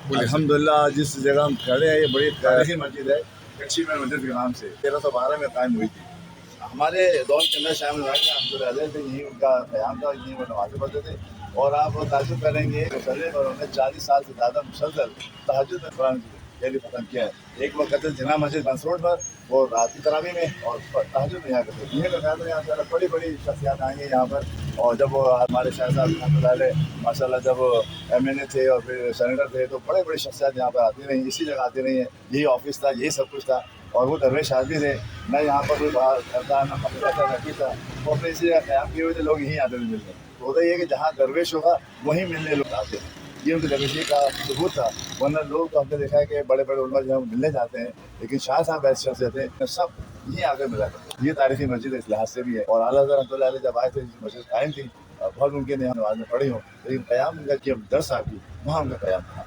अल्हम्दुलिल्लाह जिस जगह हम खड़े हैं ये बड़ी तारीखी मस्जिद है, कच्ची में मस्जिद के नाम से 1312 में कायम हुई थी। हमारे दौर के अंदर शामिल रहते थे, यही उनका क़याम था, यही वो नमाज़ें पढ़ते थे। और आप ताज्जुब करेंगे मुसल्लिम और उन्होंने 40 साल से ज़्यादा मुसलसल तहज्जुद में कुरान डेली ख़त्म किया है। एक वक्त जिना मस्जिद मंसूर पर और रात की तरावी में और तहज्जुद में यहाँ करते थे। ये तो यहाँ से बड़ी बड़ी शख्सियत आएंगे यहाँ पर। और जब वो हमारे शाह साहब माशाल्लाह जब MNA थे और फिर सेनेटर थे तो बड़े बड़ी शख्सियत यहाँ पर आती रही, इसी जगह आती रही है। यही ऑफिस था, यही सब कुछ था। और वो दरवेश आदमी थे, न यहाँ पर कोई बाहर करता न अपना था। वो अपने इसी जगह क़याम किए हुए थे, लोग यहीं आते थे मिलने। तो होता ये है कि जहाँ दरवेश होगा वहीं मिलने लोग आते हैं। ये उनकी दरवेशी का सबूत था। वरना लोग तो हमने देखा है कि बड़े बड़े उलमा जो है मिलने जाते हैं, लेकिन शाह साहब ऐसे शख्सियत थे सब यहीं आकर मिला करते थे। ये तारीखी मस्जिद इस लिहाज से भी है। और आला हज़रत रहमतुल्लाह अलैह जब आए थे मस्जिद कायम थी, बहुत मुमकिन है नमाज़ में पढ़ी हो, लेकिन क़याम उनका जब 10 साल की वहाँ उनका क़याम था।